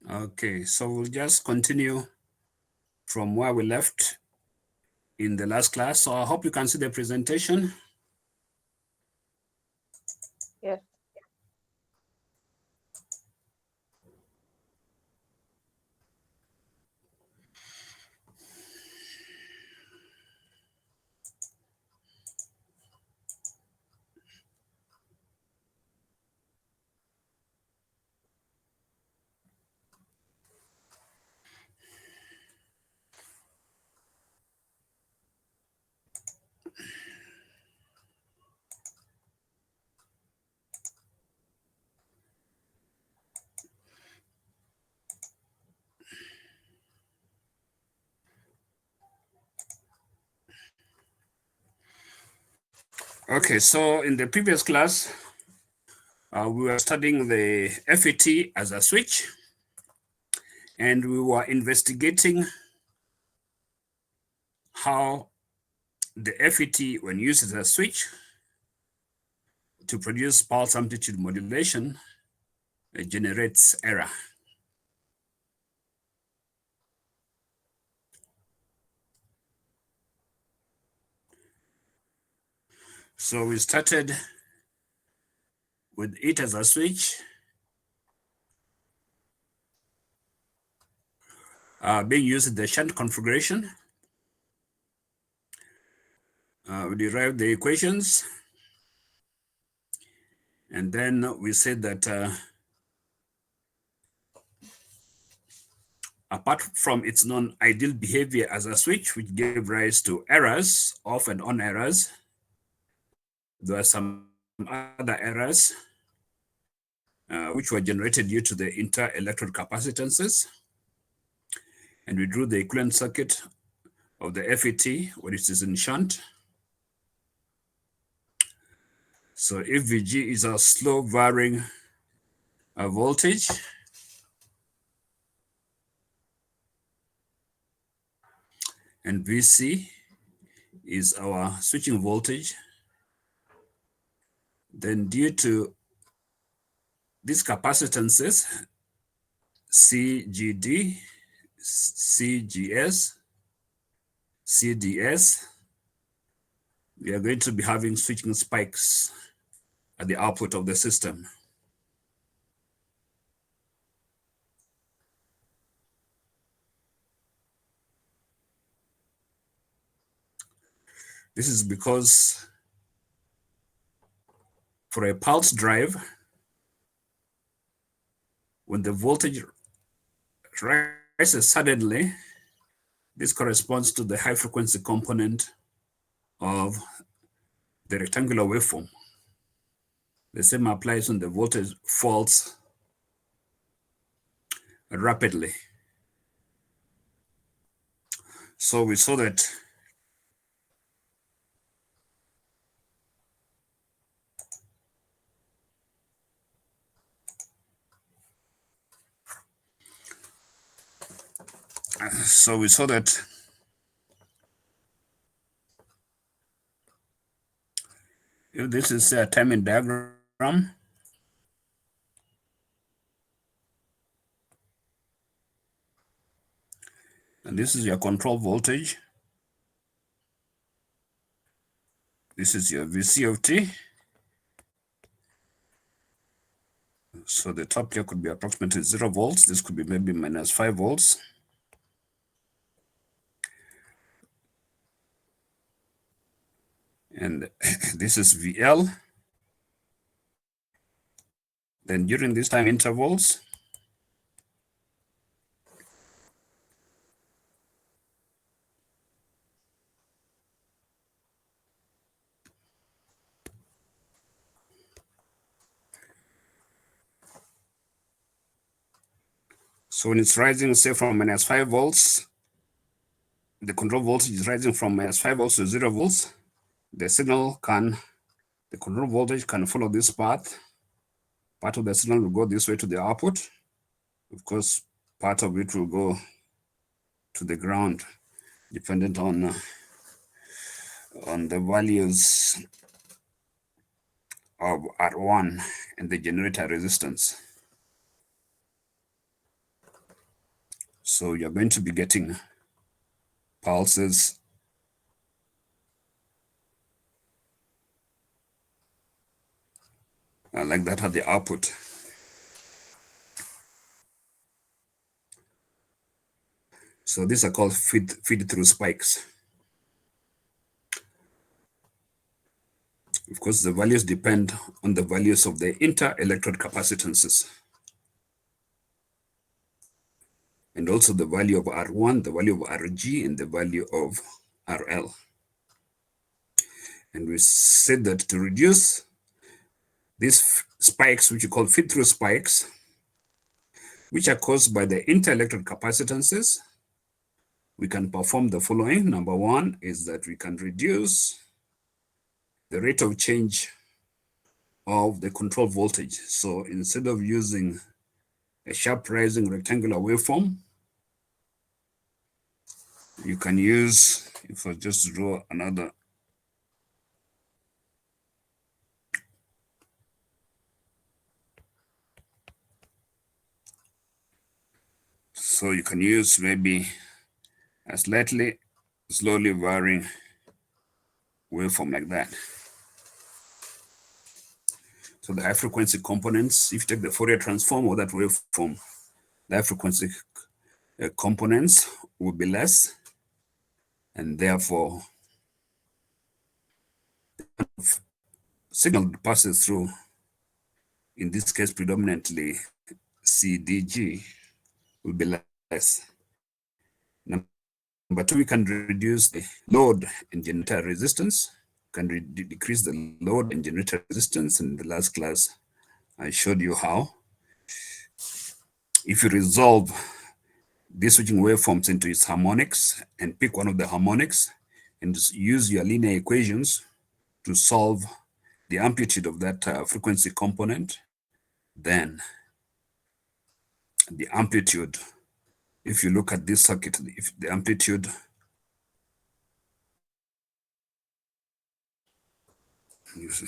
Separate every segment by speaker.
Speaker 1: Okay, so we'll just continue from where we left in the last class. So I hope you can see the presentation.
Speaker 2: Yes.
Speaker 1: Okay, so in the previous class, we were studying the FET as a switch, and we were investigating how the FET, when used as a switch to produce pulse amplitude modulation, it generates error. So we started with it as a switch, being used in the shunt configuration. We derived the equations, and then we said that apart from its non-ideal behavior as a switch, which gave rise to errors, off and on errors, there are some other errors which were generated due to the inter-electrode capacitances. And we drew the equivalent circuit of the FET when it is in shunt. So if VG is a slow varying voltage, and VC is our switching voltage, then due to these capacitances, CGD, CGS, CDS, we are going to be having switching spikes at the output of the system. This is because for a pulse drive, when the voltage rises suddenly, this corresponds to the high frequency component of the rectangular waveform. The same applies when the voltage falls rapidly. So we saw that if this is a timing diagram, and this is your control voltage, this is your VC of t. So the top here could be approximately 0 volts. This could be maybe minus 5 volts. And this is VL. Then during these time intervals, so when it's rising, say from minus 5 volts, the control voltage is rising from minus 5 volts to 0 volts. The control voltage can follow this path. Part of the signal will go this way to the output. Of course, part of it will go to the ground, dependent on the values of R1 and the generator resistance. So you're going to be getting pulses like that at the output. So these are called feed-through spikes. Of course, the values depend on the values of the inter-electrode capacitances, and also the value of R1, the value of Rg, and the value of RL. And we said that to reduce these spikes, which we call feed-through spikes, which are caused by the inter-electrode capacitances, we can perform the following. Number one is that we can reduce the rate of change of the control voltage. So instead of using a sharp rising rectangular waveform, you can use, if I just draw another, so you can use maybe a slightly slowly varying waveform like that. So the high frequency components, if you take the Fourier transform of that waveform, the high frequency components will be less, and therefore signal passes through, in this case predominantly CDG, will be less. Number two, we can reduce the load and generator resistance, can decrease the load and generator resistance. In the last class, I showed you how. If you resolve these switching waveforms into its harmonics and pick one of the harmonics and just use your linear equations to solve the amplitude of that frequency component, then the amplitude, if you look at this circuit, if the amplitude, you see,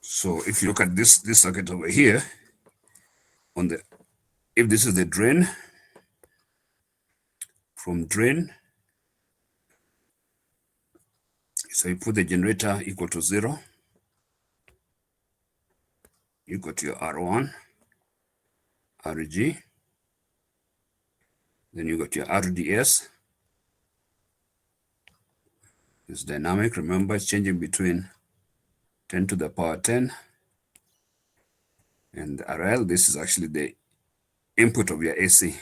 Speaker 1: so if you look at this circuit over here, on the, if this is the drain, from drain, so you put the generator equal to 0, you got your R1, Rg, then you got your RDS. It's dynamic, remember it's changing between 10 to the power 10 and RL. This is actually the input of your AC.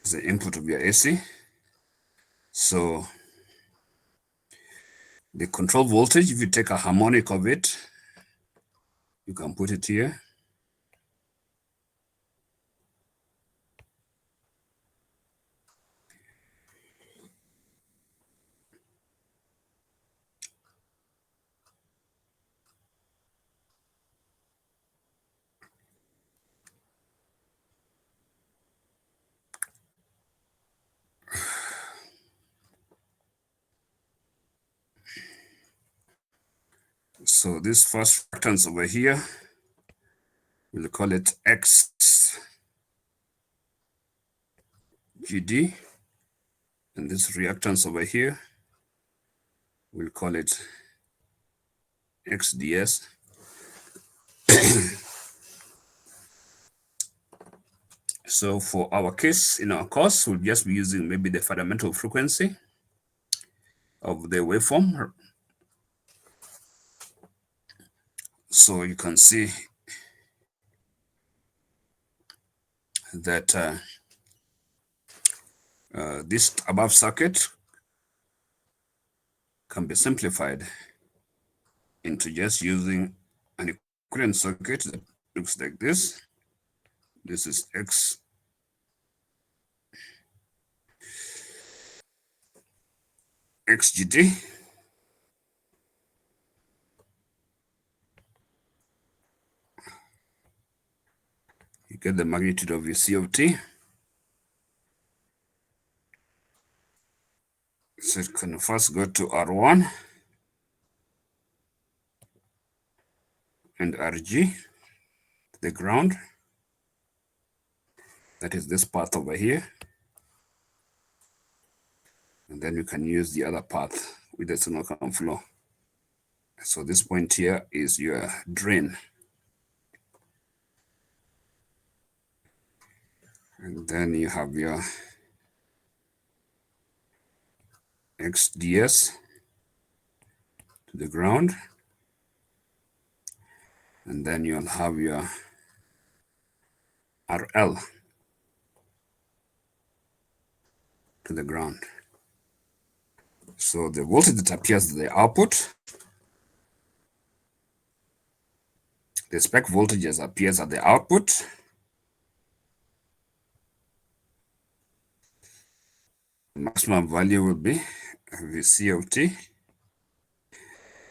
Speaker 1: It's the input of your AC. So the control voltage, if you take a harmonic of it, you can put it here. So this first reactance over here, we'll call it XGD. And this reactance over here, we'll call it XDS. So for our case, in our course, we'll just be using maybe the fundamental frequency of the waveform. So you can see that this above circuit can be simplified into just using an equivalent circuit that looks like this. This is XGD. You get the magnitude of your C of t. So it can first go to R1 and RG, the ground. That is this path over here. And then you can use the other path with the signal can flow. So this point here is your drain. And then you have your XDS to the ground. And then you'll have your RL to the ground. So the voltage that appears at the output, the spec voltage appears at the output. The maximum value will be Vc of t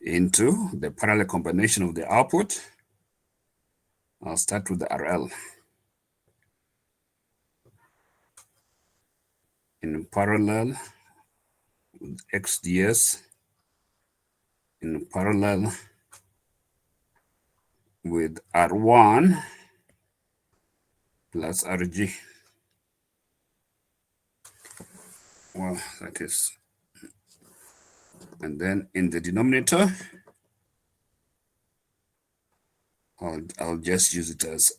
Speaker 1: into the parallel combination of the output. I'll start with the RL. In parallel with XDS, in parallel with R1 plus RG. Well, that is. And then in the denominator, I'll just use it as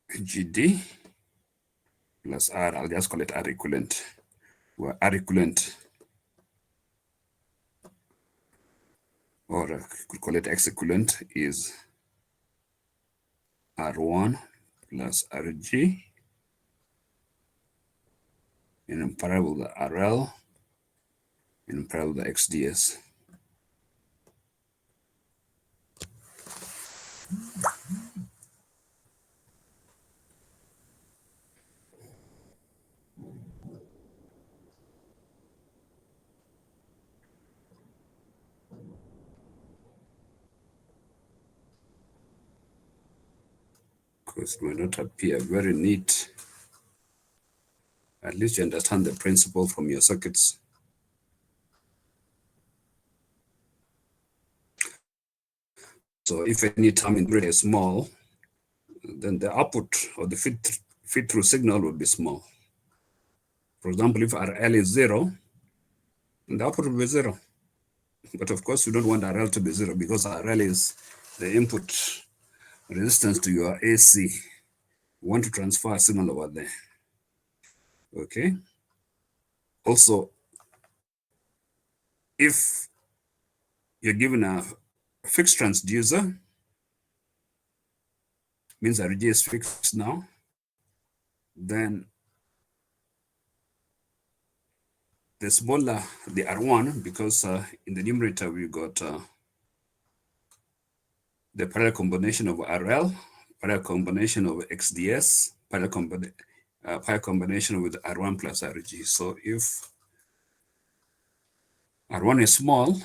Speaker 1: XGD plus R. I'll just call it R equivalent, where R equivalent, or you could call it X equivalent, is R1 plus RG in parallel with the RL in parallel with the XDS. Because it may not appear very neat. At least you understand the principle from your circuits. So if any term in grid is small, then the output or the feed through signal would be small. For example, if RL is 0, then the output will be 0. But of course, you don't want RL to be 0 because RL is the input resistance to your AC. You want to transfer a signal over there. Okay. Also, if you're given a fixed transducer, means RG is fixed now, then the smaller the R1, because in the numerator we got the parallel combination of RL, parallel combination of XDS, parallel combination with R1 plus RG. So if R1 is small,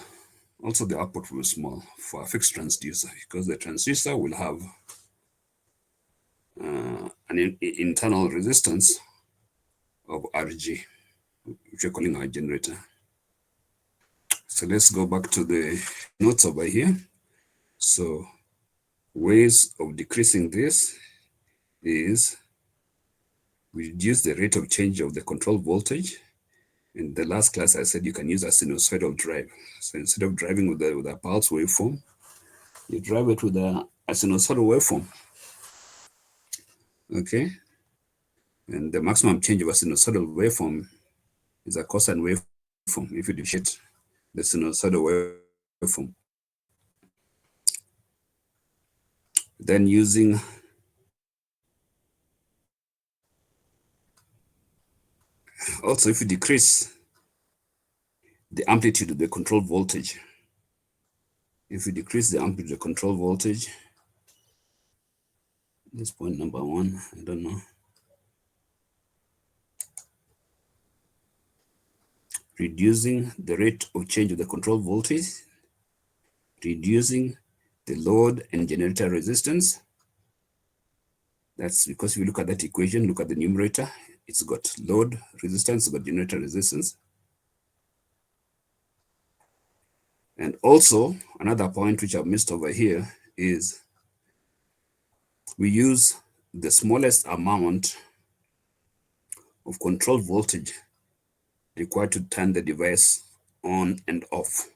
Speaker 1: also the output will be small for a fixed transducer, because the transducer will have an internal resistance of RG, which we're calling our generator. So let's go back to the notes over here. So ways of decreasing this is we reduce the rate of change of the control voltage. In the last class, I said you can use a sinusoidal drive. So instead of driving with a pulse waveform, you drive it with a sinusoidal waveform. Okay. And the maximum change of a sinusoidal waveform is a cosine waveform if you differentiate the sinusoidal waveform. Then using also, if you decrease the amplitude of the control voltage, if you decrease the amplitude of the control voltage, this point number 1, I don't know. Reducing the rate of change of the control voltage, reducing the load and generator resistance. That's because if you look at that equation, look at the numerator, It's got load resistance, it's got generator resistance. And also, another point which I've missed over here is we use the smallest amount of control voltage required to turn the device on and off.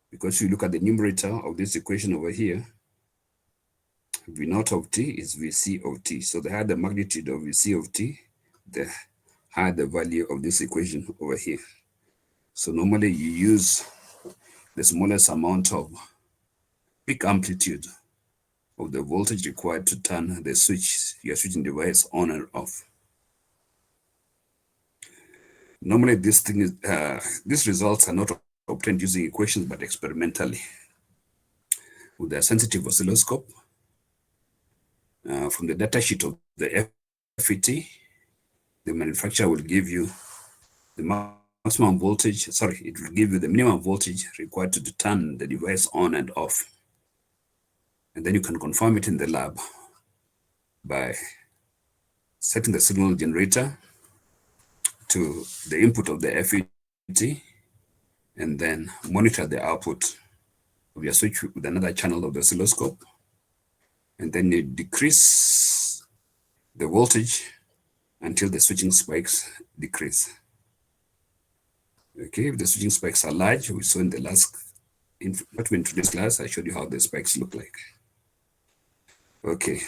Speaker 1: Because if you look at the numerator of this equation over here, V naught of t is Vc of t. So the higher the magnitude of Vc of t, the higher the value of this equation over here. So normally you use the smallest amount of peak amplitude of the voltage required to turn the switch, your switching device on and off. Normally these results are not obtained using equations, but experimentally with a sensitive oscilloscope. From the data sheet of the FET, the manufacturer will give you the maximum voltage, it will give you the minimum voltage required to turn the device on and off. And then you can confirm it in the lab by setting the signal generator to the input of the FET and then monitor the output of your switch with another channel of the oscilloscope. And then you decrease the voltage until the switching spikes decrease. Okay, if the switching spikes are large, we saw in the last, what we introduced class, I showed you how the spikes look like. Okay,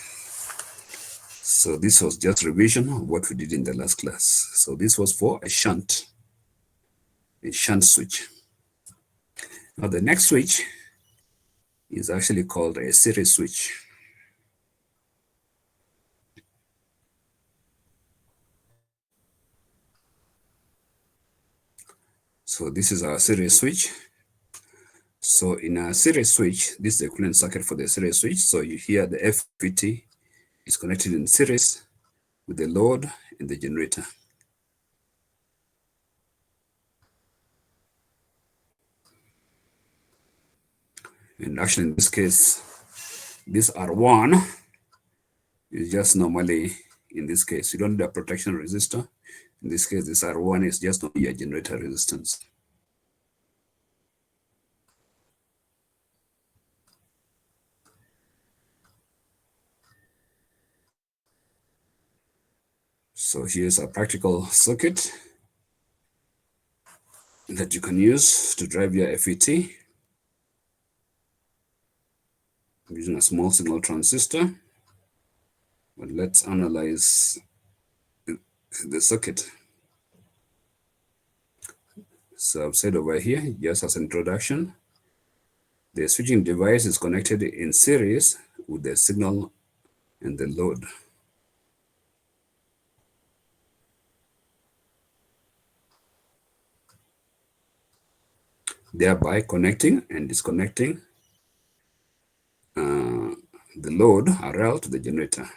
Speaker 1: so this was just revision of what we did in the last class. So this was for a shunt switch. Now the next switch is actually called a series switch. So this is our series switch. So in a series switch, this is the equivalent circuit for the series switch. So you hear the FET is connected in series with the load and the generator. And actually in this case, this R1 is just normally, in this case, you don't need a protection resistor. In this case, this R1 is just only a generator resistance. So here's a practical circuit that you can use to drive your FET using a small signal transistor. But let's analyze the circuit. So I've said over here, just as an introduction, the switching device is connected in series with the signal and the load. Thereby connecting and disconnecting the load RL to the generator.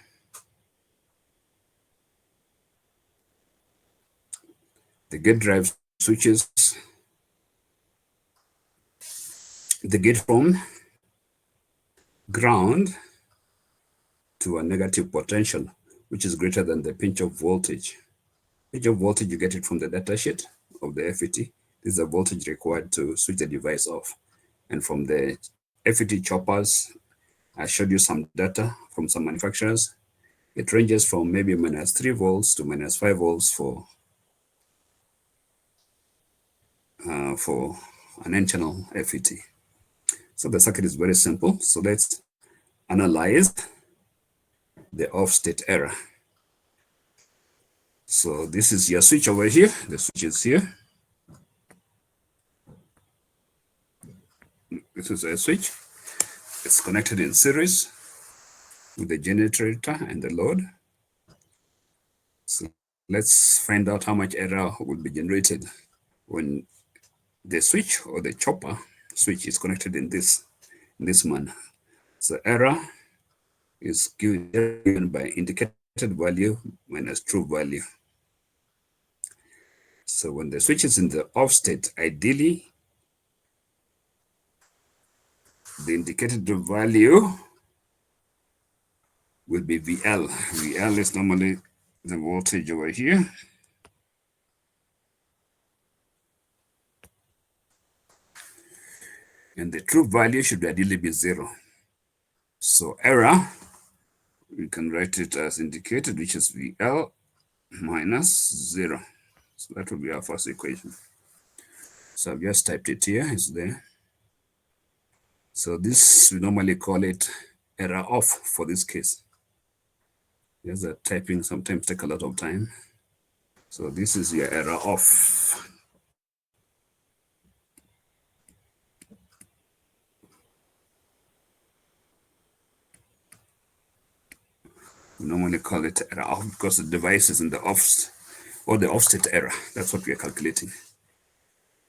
Speaker 1: The gate drive switches the gate from ground to a negative potential, which is greater than the pinch off voltage. Pinch off voltage, you get it from the data sheet of the FET. This is the voltage required to switch the device off. And from the FET choppers, I showed you some data from some manufacturers. It ranges from maybe -3 volts to -5 volts for an N-channel FET. So the circuit is very simple. So let's analyze the off-state error. So this is your switch over here. The switch is here. This is a switch. It's connected in series with the generator and the load. So let's find out how much error will be generated when the switch or the chopper switch is connected in this manner. So error is given by indicated value minus true value. So when the switch is in the off state, ideally, the indicated value will be VL. VL is normally the voltage over here. And the true value should ideally be 0. So error, we can write it as indicated, which is VL minus 0. So that will be our first equation. So I've just typed it here, it's there. So this, we normally call it error off for this case. Yes, that typing sometimes take a lot of time. So this is your error off. We normally call it error off because the device is in the off or the offset error. That's what we are calculating.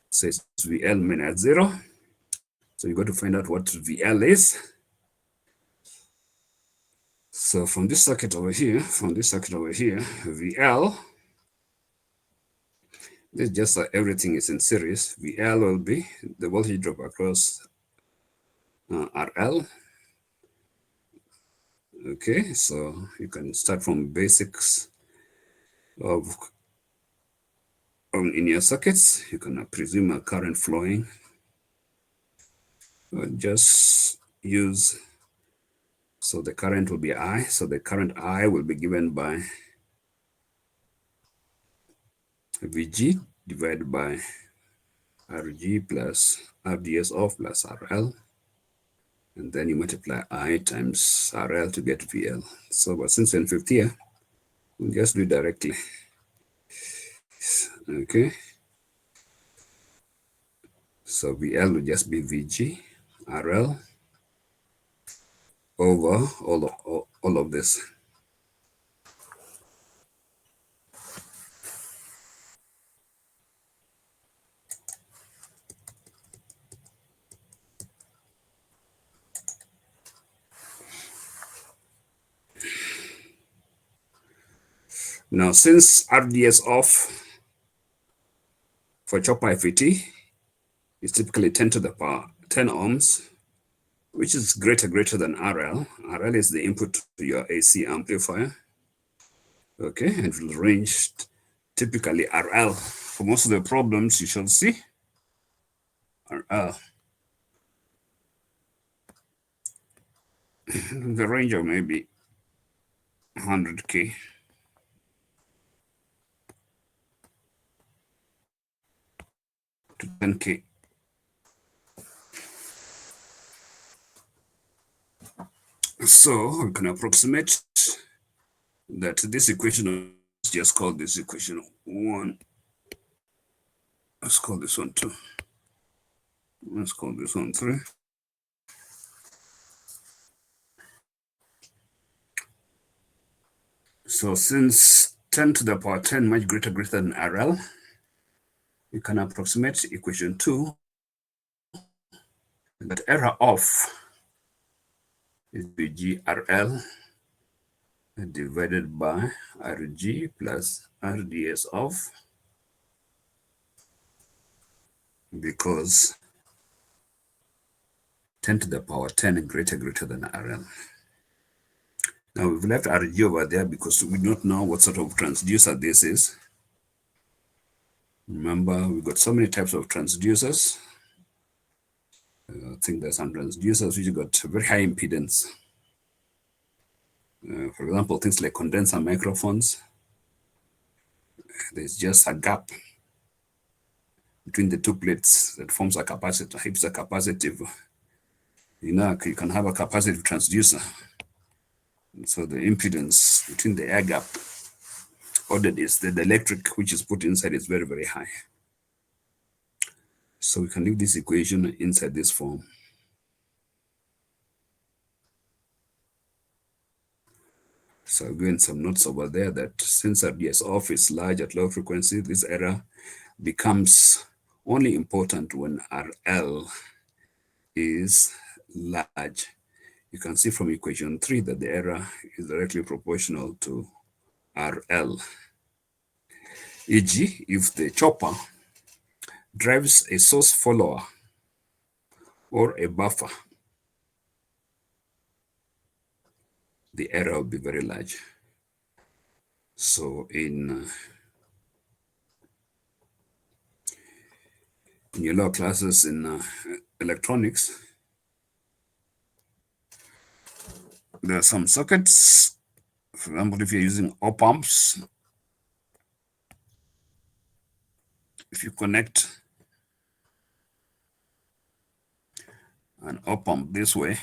Speaker 1: So it's VL minus 0. So you got to find out what VL is. So from this circuit over here, VL, this is just everything is in series. VL will be the voltage drop across RL. Okay, so you can start from basics of in your circuits. You can presume a current flowing. Just use, so the current will be I. So the current I will be given by VG divided by RG plus RDS off plus RL. And then you multiply I times RL to get VL. So, but since we're in fifth year, we'll just do it directly. Okay. So VL will just be VG RL over all of this. Now, since RDS off for chopper FET is typically 10 to the power 10 ohms, which is greater than RL. RL is the input to your AC amplifier. Okay, and it will range typically RL. For most of the problems you shall see RL. The range of maybe 100K. To 10K. So we can approximate that this equation is just called this equation 1. Let's call this one 2. Let's call this one 3. So since 10 to the power 10 much greater than RL, you can approximate equation 2 that error off is VGRL divided by RG plus RDS off, because 10 to the power 10 greater than RL. Now we've left RG over there because we don't know what sort of transducer this is. Remember, we've got so many types of transducers. I think there's some transducers which got very high impedance. For example, things like condenser microphones. There's just a gap between the two plates that forms a capacitor. It's a capacitive. You know, you can have a capacitive transducer. So the impedance between the air gap or the electric which is put inside is very, very high. So we can leave this equation inside this form. So I've given some notes over there that since RDS off is large at low frequency, this error becomes only important when RL is large. You can see from equation 3 that the error is directly proportional to RL. E.g., if the chopper drives a source follower or a buffer, the error will be very large. So in your lower classes in electronics, there are some circuits. For example, if you're using op amps, if you connect an op amp this way,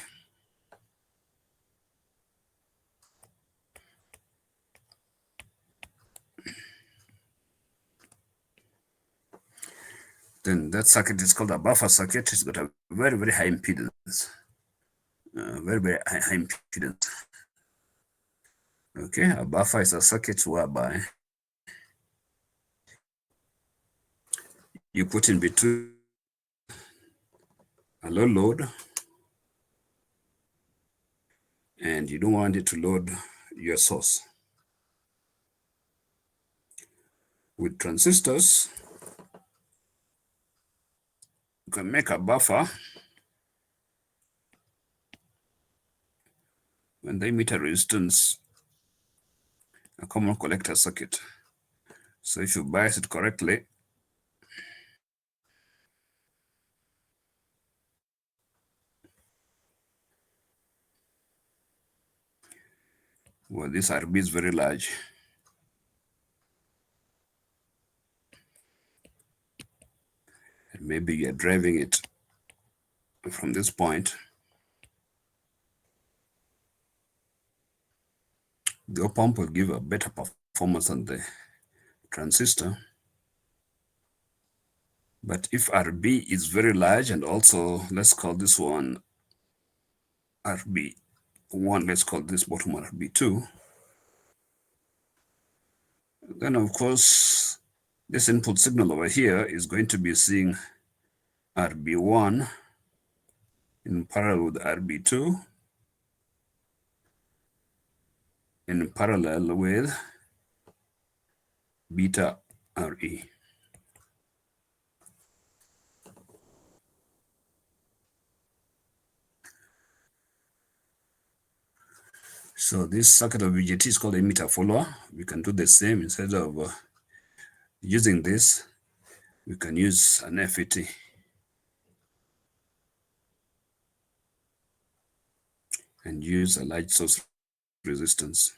Speaker 1: then that circuit is called a buffer circuit. It's got a very, very high impedance. Very, very high impedance. Okay, a buffer is a circuit whereby you put in between a low load and you don't want it to load your source. With transistors, you can make a buffer when they meet a resistance, a common collector circuit. So if you bias it correctly, well, this RB is very large. And maybe you're driving it from this point. The op amp will give a better performance than the transistor. But if RB is very large, and also let's call this one RB1, let's call this bottom one RB2, then of course this input signal over here is going to be seeing RB1 in parallel with RB2 in parallel with beta RE. So this circuit of BJT is called emitter follower. We can do the same. Instead of using this, we can use an FET and use a large source resistance.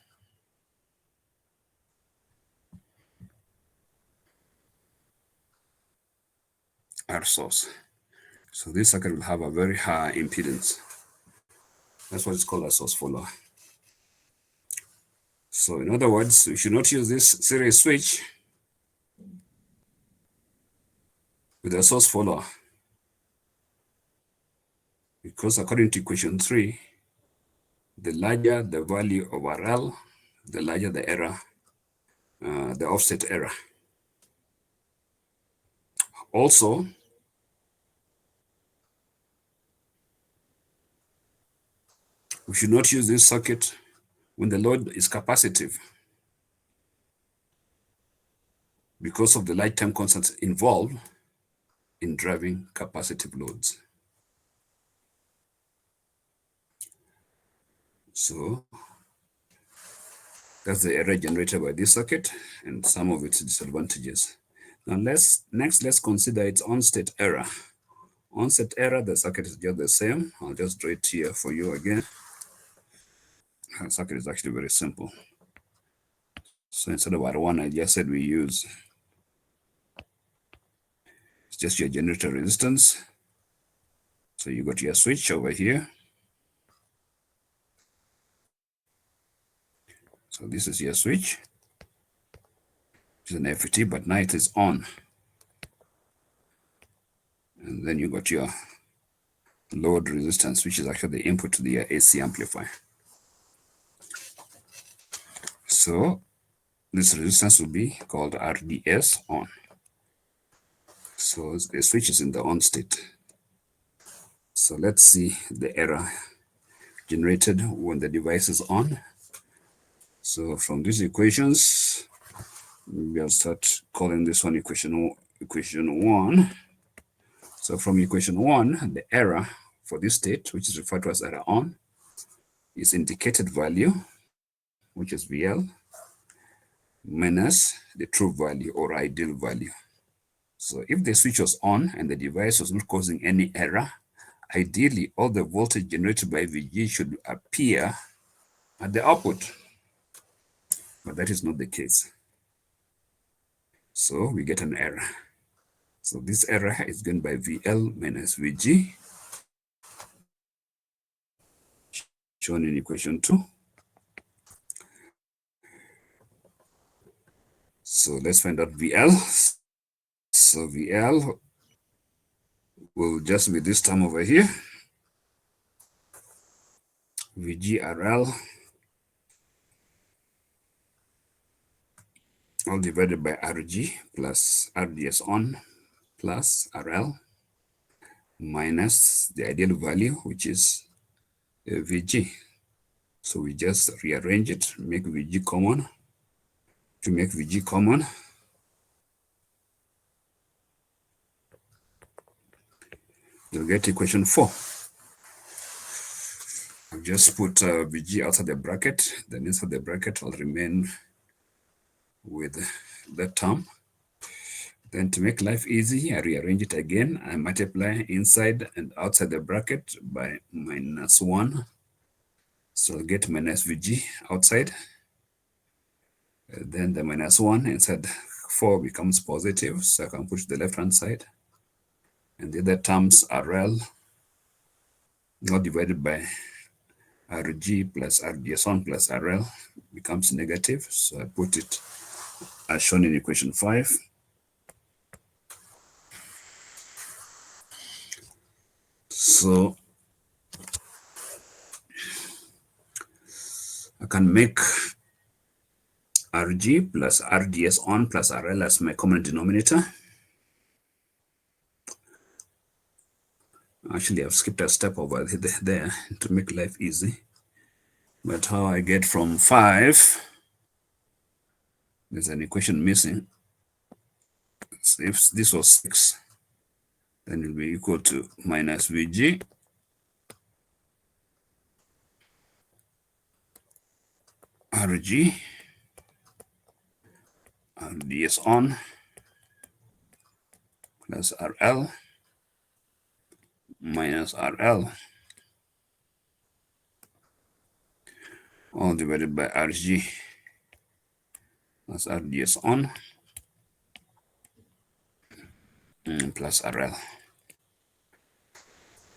Speaker 1: R source. So this circuit will have a very high impedance. That's what it's called a source follower. So in other words, we should not use this series switch with a source follower, because according to equation 3, the larger the value of RL, the larger the error, the offset error. Also, we should not use this circuit when the load is capacitive, because of the lifetime constants involved in driving capacitive loads. So that's the error generated by this circuit and some of its disadvantages. Now let's consider its on-state error. On-state error, the circuit is just the same. I'll just draw it here for you again. The circuit is actually very simple. So instead of R1, I just said we use, it's just your generator resistance. So you got your switch over here. So this is your switch. It's an FET, but now it is on. And then you got your load resistance, which is actually the input to the AC amplifier. So this resistance will be called RDS on. So the switch is in the on state. So let's see the error generated when the device is on. So from these equations, we'll start calling this one equation 1. So from equation 1, the error for this state, which is referred to as error on, is indicated value, which is VL, minus the true value or ideal value. So if the switch was on and the device was not causing any error, ideally all the voltage generated by VG should appear at the output, but that is not the case. So we get an error. So this error is given by VL minus VG, shown in equation 2. So let's find out VL. So VL will just be this term over here, VGRL, all divided by RG plus RDS on plus RL minus the ideal value, which is VG. So we just rearrange it, make VG common. To make VG common, you'll get equation 4. I'll just put VG outside the bracket, then inside the bracket will remain with that term. Then to make life easy, I rearrange it again. I multiply inside and outside the bracket by -1. So I'll get minus VG outside. Then the -1 inside 4 becomes positive, so I can push the left-hand side. And the other terms RL, not divided by RG plus RDS1 plus RL becomes negative. So I put it as shown in equation 5. So I can make RG plus RDS on plus RL as my common denominator. Actually, I've skipped a step over there to make life easy. But how I get from 5, there's an equation missing. So if this was 6, then it will be equal to minus VG RG RDS on plus RL minus RL all divided by RG plus RDS on plus RL.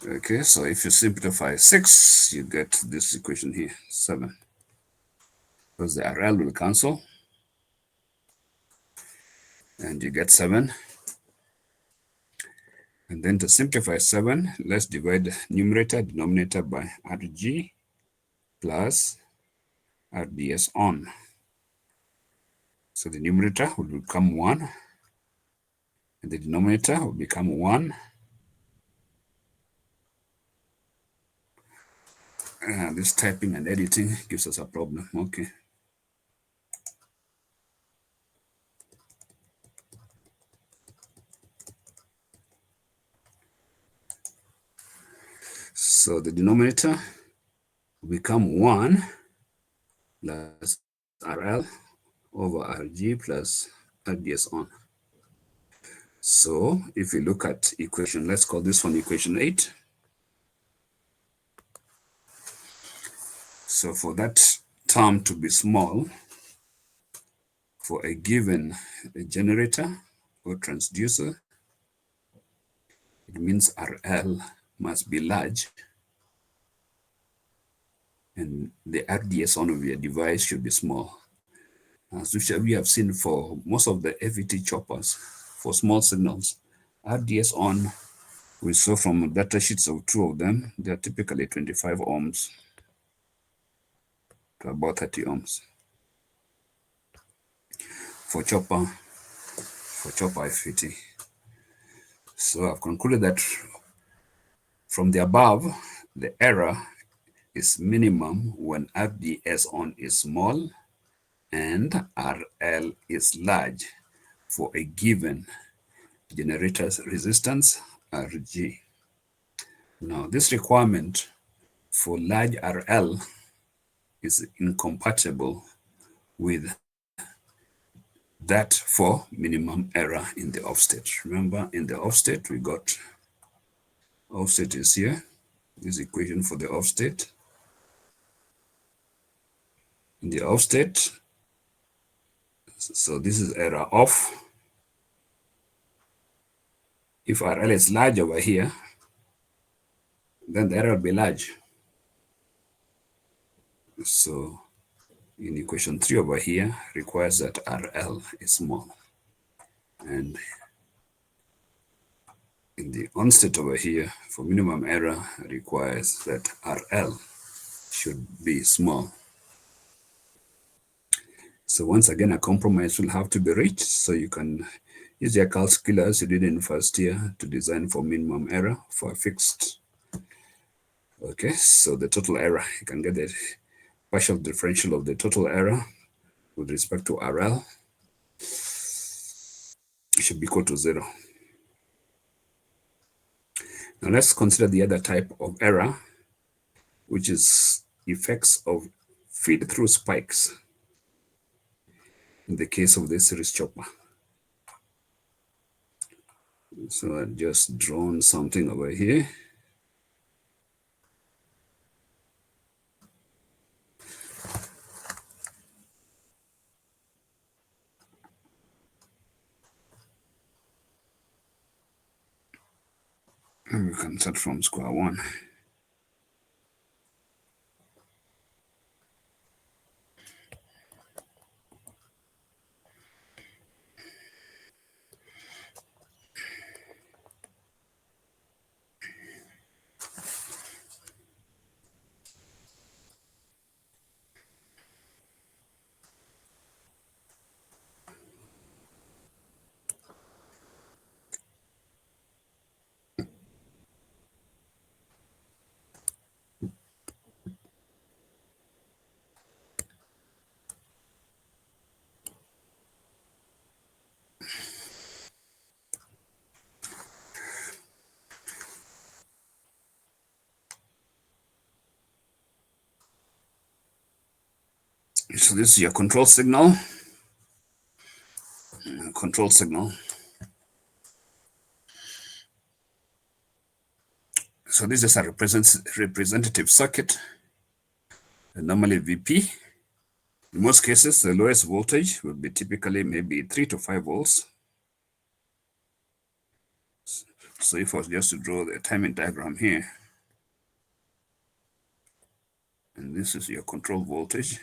Speaker 1: Okay, so if you simplify 6, you get this equation here, 7. Because the RL will cancel, and you get 7. And then to simplify 7, let's divide numerator, denominator by RG plus RDS on. So the numerator will become 1, and the denominator will become 1. This typing and editing gives us a problem. Okay. So the denominator will become 1 plus RL over RG plus RDS on. So if we look at equation, let's call this one equation 8. So for that term to be small, for a given generator or transducer, it means RL must be large and the RDS on of your device should be small. As we have seen for most of the FET choppers, for small signals, RDS on, we saw from data sheets of 2 of them, they're typically 25 ohms to about 30 ohms. For chopper FET. So I've concluded that from the above, the error is minimum when RDS on is small and RL is large for a given generator's resistance RG. Now this requirement for large RL is incompatible with that for minimum error in the offstate. Remember, in the offstate, we got offstate is here. This equation for the offstate. In the offstate, so this is error off. If RL is large over here, then the error will be large. So in equation 3 over here requires that RL is small. And in the on-state over here, for minimum error, requires that RL should be small. So once again, a compromise will have to be reached. So you can use your calculus you did in first year to design for minimum error for a fixed. Okay, so the total error, you can get the partial differential of the total error with respect to RL. It should be equal to 0. Now let's consider the other type of error, which is effects of feed-through spikes in the case of the series chopper. So I've just drawn something over here. And we can start from square one. So this is your control signal. Control signal. So this is a representative circuit, normally VP. In most cases, the lowest voltage will be typically maybe 3 to 5 volts. So if I was just to draw the timing diagram here, and this is your control voltage.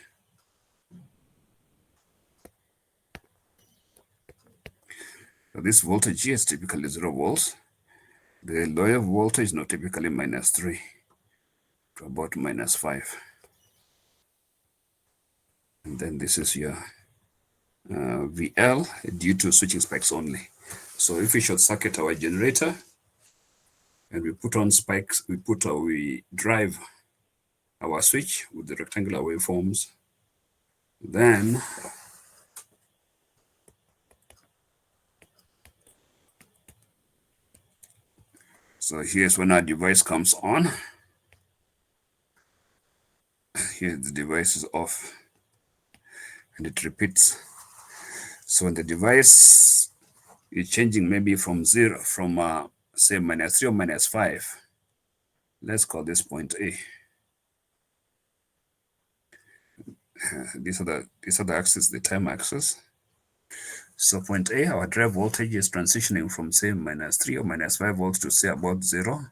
Speaker 1: So this voltage here is typically 0 volts. The lower voltage, no, typically -3 to about -5. And then this is your VL due to switching spikes only. So if we short circuit our generator and we put on spikes, we drive our switch with the rectangular waveforms, then so here's when our device comes on. Here the device is off and it repeats. So when the device is changing maybe from zero, from say -3 or -5, let's call this point A. These are the axes, the time axis. So point A, our drive voltage is transitioning from say -3 or -5 volts to say about 0.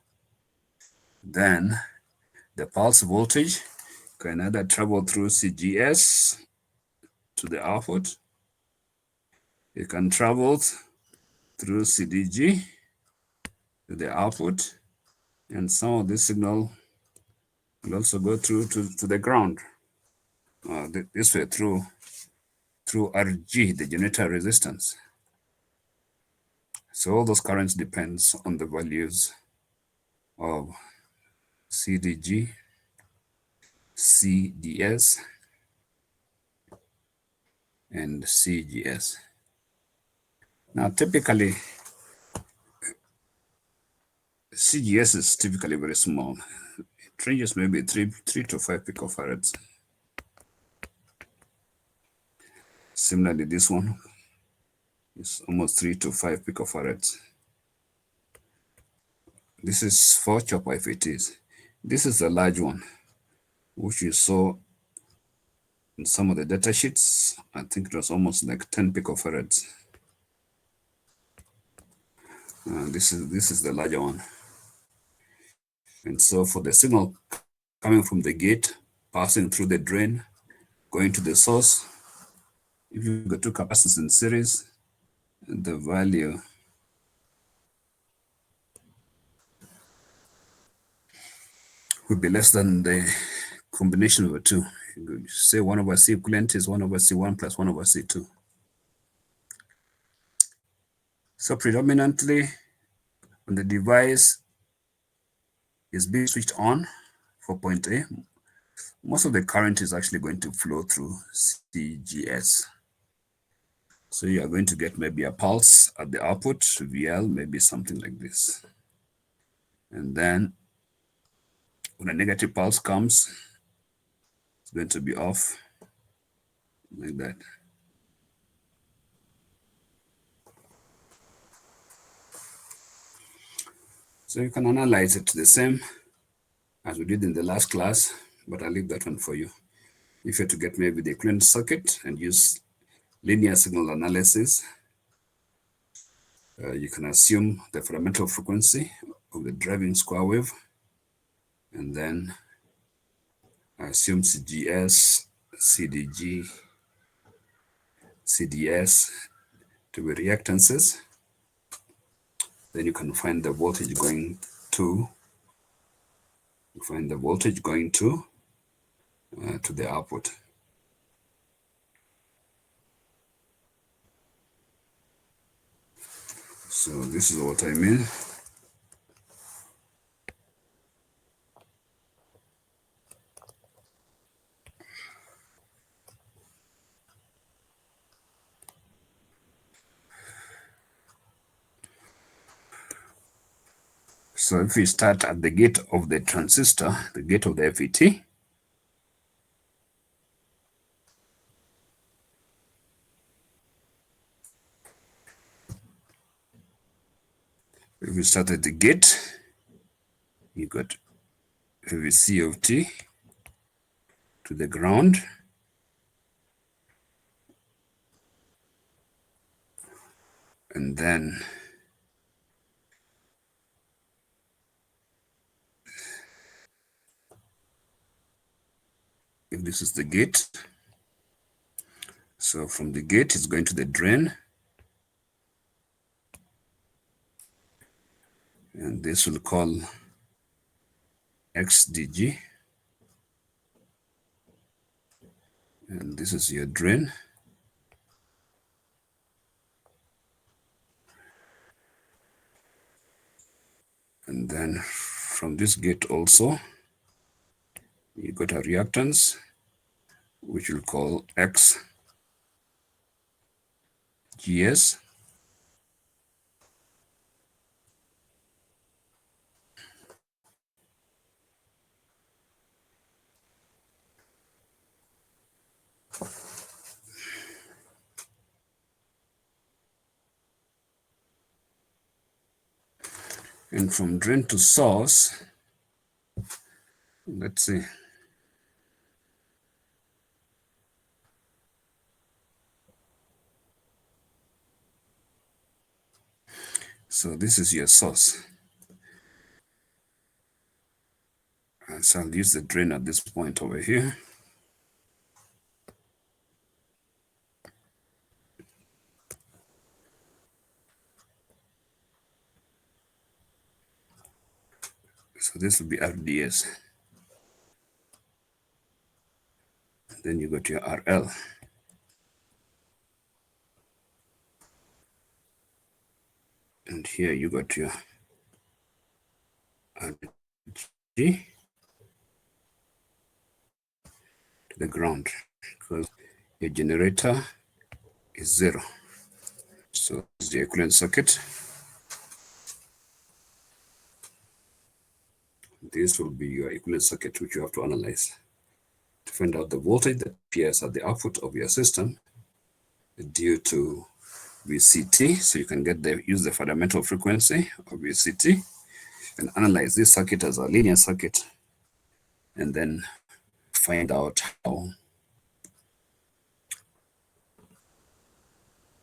Speaker 1: Then the pulse voltage can either travel through CGS to the output. It can travel through CDG to the output. And some of this signal will also go through to the ground. This way through RG, the generator resistance. So all those currents depends on the values of CDG, CDS, and CGS. Now, typically, CGS is typically very small. It ranges maybe 3 to 5 picofarads. Similarly, this one It's almost 3 to 5 picofarads. This is for chopper if it is. This is a large one, which you saw in some of the data sheets. I think it was almost like 10 picofarads. This is the larger one. And so for the signal coming from the gate, passing through the drain, going to the source, if you've got two capacitors in series, the value would be less than the combination of the two. You say 1 over C equivalent is 1 over C1 plus 1 over C2. So predominantly, when the device is being switched on for point A, most of the current is actually going to flow through CGS. So you are going to get maybe a pulse at the output, VL, maybe something like this. And then when a negative pulse comes, it's going to be off like that. So you can analyze it the same as we did in the last class, but I'll leave that one for you. If you're to get maybe the equivalent circuit and use linear signal analysis, you can assume the fundamental frequency of the driving square wave, and then assume CGS, CDG, CDS to be reactances. Then you can find the voltage going to, to the output. So this is what I mean. So if we start at the gate of the transistor, the gate of the FET, if we start at the gate, you got VC of T to the ground, and then if this is the gate, so from the gate it's going to the drain, and this will call XDG, and this is your drain. And then from this gate also, you got a reactance, which we'll call XGS. And from drain to source, let's see. So this is your source. And so I'll use the drain at this point over here. So this will be RDS. Then you got your RL. And here you got your RG to the ground, because your generator is 0. So this is the equivalent circuit. This will be your equivalent circuit, which you have to analyze to find out the voltage that appears at the output of your system due to VCT, so you can use the fundamental frequency of VCT and analyze this circuit as a linear circuit, and then find out how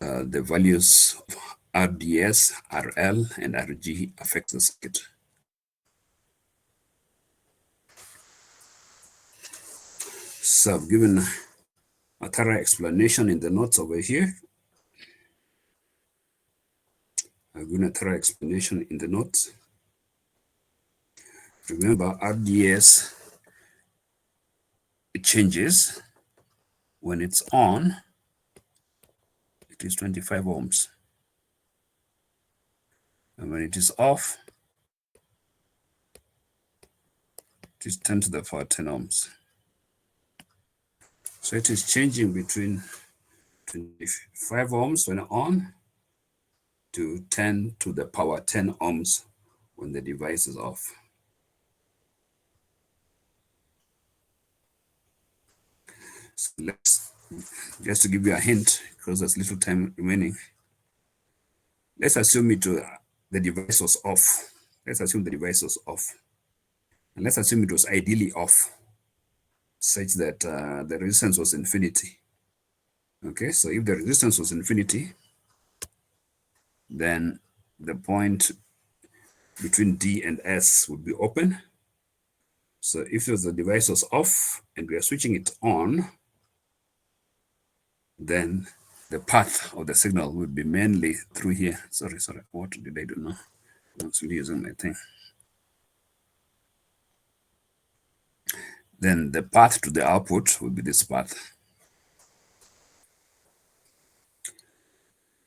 Speaker 1: the values of RDS, RL, and RG affect the circuit. So I've given a thorough explanation in the notes over here. I've given a thorough explanation in the notes. Remember, RDS, it changes. When it's on, it is 25 ohms. And when it is off, it is 10 to the power 10 ohms. So it is changing between 25 ohms when on to 10 to the power 10 ohms when the device is off. So let's, just to give you a hint, because there's little time remaining, let's assume the device was off. Let's assume the device was off. And let's assume it was ideally off, such that the resistance was infinity. Okay, so if the resistance was infinity, then the point between D and S would be open. So if the device was off and we are switching it on, then the path of the signal would be mainly through here. Sorry, what did I do now? I'm actually using my thing. Then the path to the output would be this path.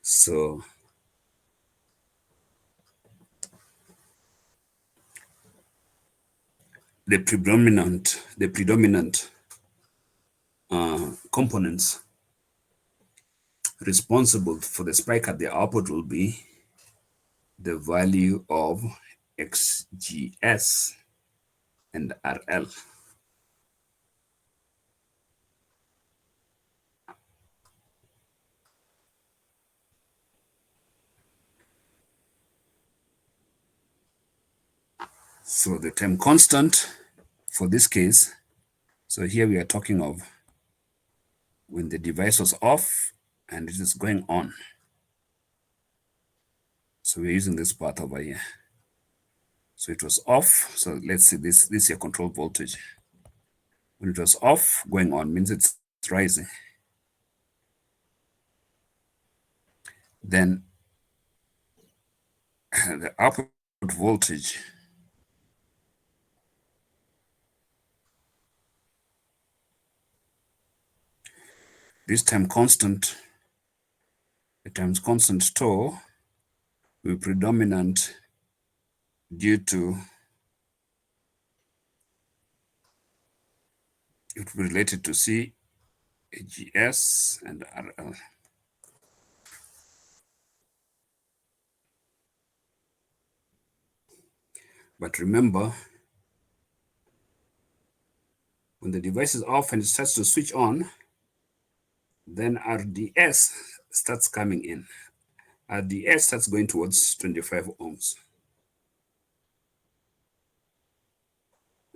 Speaker 1: So the predominant components responsible for the spike at the output will be the value of XGS and RL. So the time constant for this case, so here we are talking of when the device was off and it is going on. So we're using this part over here. So it was off. So let's see this is your control voltage. When it was off, going on means it's rising. Then the output voltage this time constant, the times constant tau will be predominant due to it will be related to CGS and RL. But remember, when the device is off and it starts to switch on, then RDS starts coming in. RDS starts going towards 25 ohms.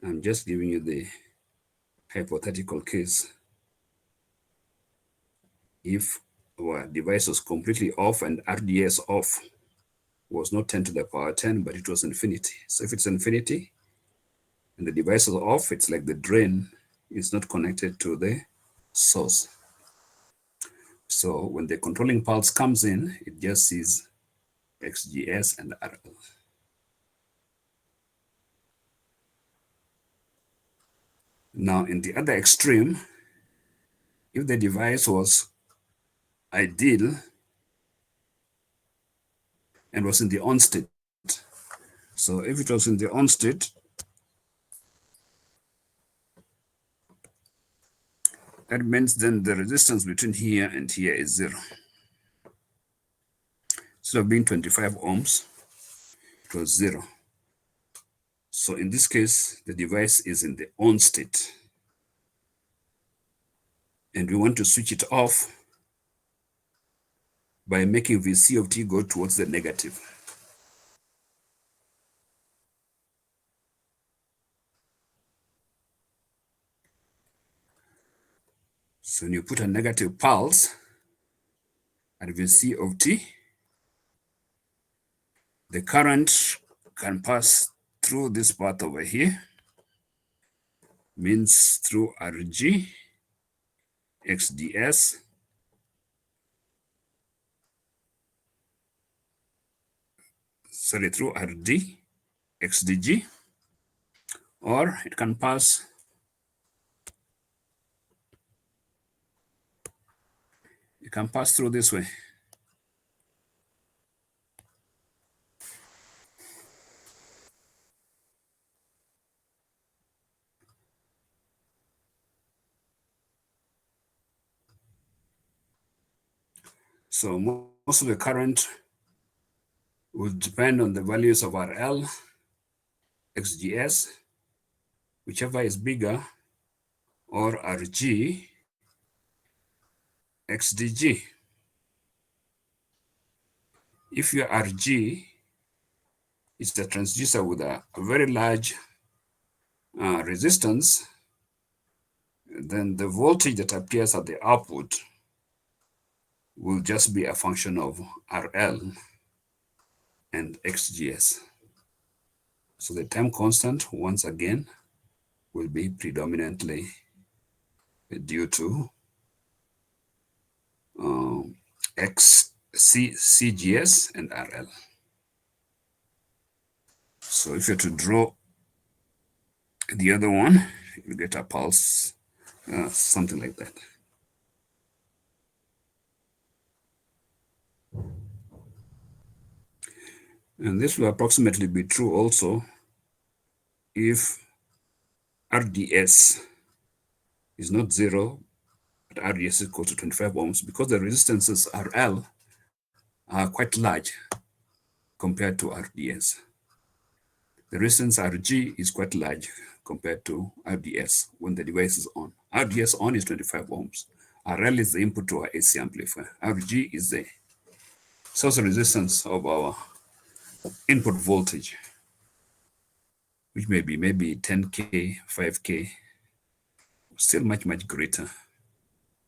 Speaker 1: I'm just giving you the hypothetical case. If our device was completely off and RDS off, was not 10 to the power 10, but it was infinity. So if it's infinity and the device is off, it's like the drain is not connected to the source. So when the controlling pulse comes in, it just sees XGS and RL. Now in the other extreme, if the device was ideal and was in the on state, so if it was in the on state, that means then the resistance between here and here is 0. Instead of being 25 ohms, it was 0. So in this case, the device is in the on state. And we want to switch it off. by making VC of t go towards the negative. So when you put a negative pulse at VC of t, the current can pass through this path over here, means through RG XDS, through RD XDG, or it can pass through this way. So most of the current will depend on the values of RL, XGS, whichever is bigger, or RG, XDG. If your RG is a transducer with a very large resistance, then the voltage that appears at the output will just be a function of RL and XGS. So the time constant, once again, will be predominantly due to CGS and RL. So if you're to draw the other one, you get a pulse, something like that. And this will approximately be true also if RDS is not 0, but RDS is equal to 25 ohms, because the resistances RL are quite large compared to RDS. The resistance RG is quite large compared to RDS when the device is on. RDS on is 25 ohms. RL is the input to our AC amplifier. RG is the source resistance of our input voltage, which may be maybe 10K, 5K, still much, much greater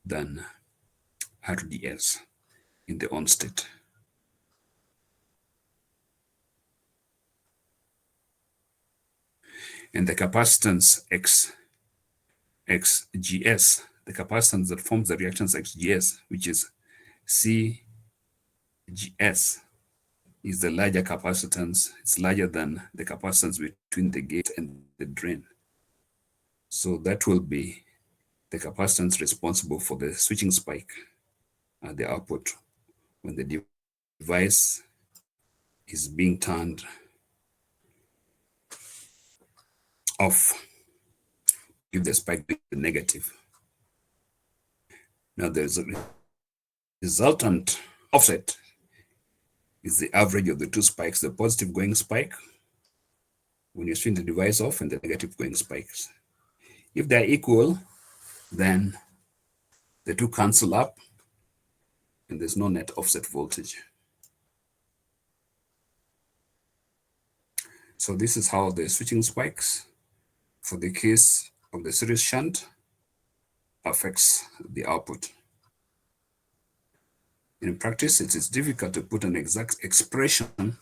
Speaker 1: than RDS in the on state. And the capacitance XGS, the capacitance that forms the reactance XGS, which is CGS, is the larger capacitance. It's larger than the capacitance between the gate and the drain. So that will be the capacitance responsible for the switching spike at the output when the device is being turned off, if the spike be negative. Now there's a resultant offset is the average of the two spikes, the positive going spike when you swing the device off and the negative going spikes. If they're equal, then the two cancel up and there's no net offset voltage. So this is how the switching spikes for the case of the series shunt affects the output. In practice, it is difficult to put an exact expression,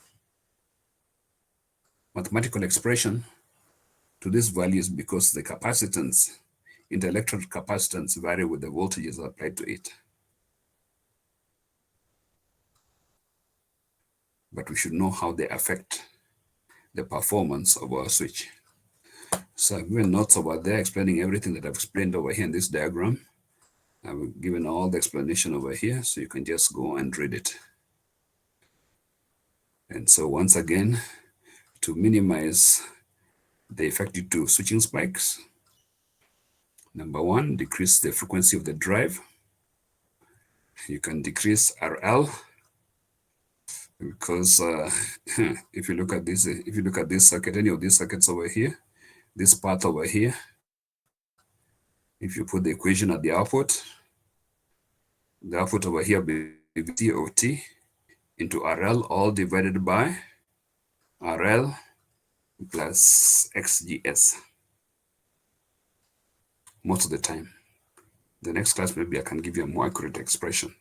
Speaker 1: mathematical expression, to these values because the capacitance, interelectrode capacitance, vary with the voltages applied to it. But we should know how they affect the performance of our switch. So I've given notes over there explaining everything that I've explained over here in this diagram. I've given all the explanation over here, so you can just go and read it. And so once again, to minimize the effect due to switching spikes, number one, decrease the frequency of the drive. You can decrease RL because if you look at this, circuit, any of these circuits over here, this part over here, if you put the equation at the output over here VC of t into RL, all divided by RL plus XGS most of the time. The next class, maybe I can give you a more accurate expression.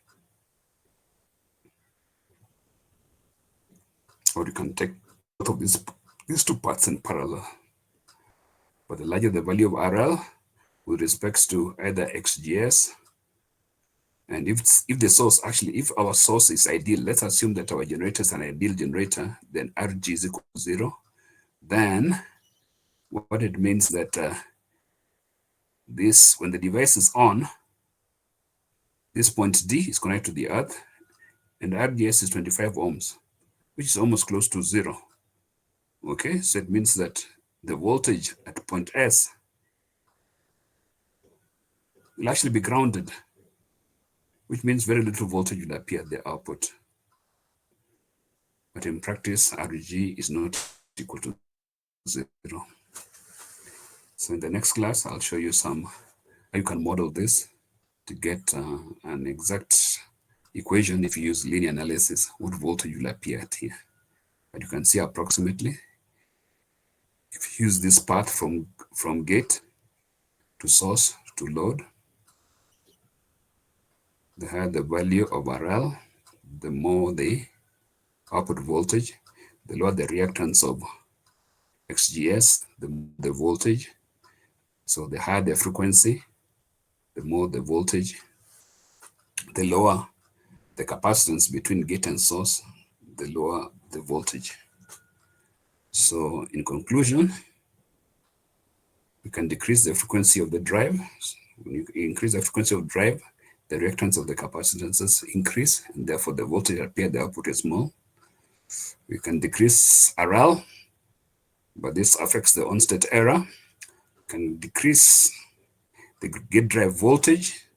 Speaker 1: Or you can take both of these two parts in parallel. But the larger the value of RL with respect to either XGS, and if the source, actually, if our source is ideal, let's assume that our generator is an ideal generator, then RG is equal to 0. Then what it means that when the device is on, this point D is connected to the earth, and RGS is 25 ohms, which is almost close to 0. Okay, so it means that the voltage at point S will actually be grounded, which means very little voltage will appear at the output. But in practice, RG is not equal to 0. So in the next class, I'll show you how you can model this to get an exact equation. If you use linear analysis, what voltage will appear at here. But you can see approximately, if you use this path from gate to source to load, the higher the value of RL, the more the output voltage, the lower the reactance of XGS, the voltage. So the higher the frequency, the more the voltage, the lower the capacitance between gate and source, the lower the voltage. So in conclusion, you can decrease the frequency of the drive. When you increase the frequency of drive, the reactance of the capacitances increase, and therefore the voltage appear at the output is small. We can decrease RL, but this affects the on-state error. You can decrease the gate drive voltage,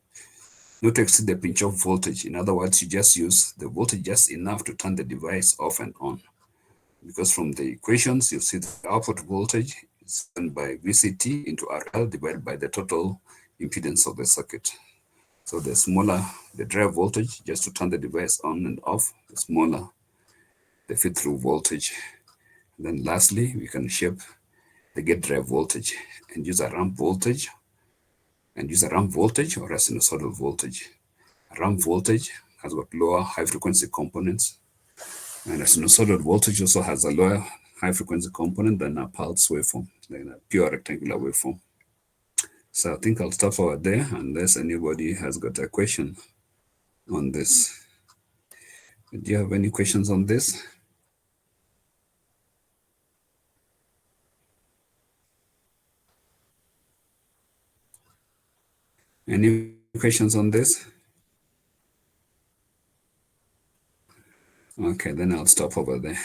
Speaker 1: not to exceed the pinch-off voltage. In other words, you just use the voltage just enough to turn the device off and on. Because from the equations, you see the output voltage is given by VCT into RL divided by the total impedance of the circuit. So the smaller the drive voltage, just to turn the device on and off, the smaller the feed-through voltage. And then lastly, we can shape the gate drive voltage and use a ramp voltage or a sinusoidal voltage. A ramp voltage has got lower high-frequency components, and a sinusoidal voltage also has a lower high-frequency component than a pulse waveform, than a pure rectangular waveform. So I think I'll stop over there unless anybody has got a question on this. Do you have any questions on this? Any questions on this? Okay, then I'll stop over there.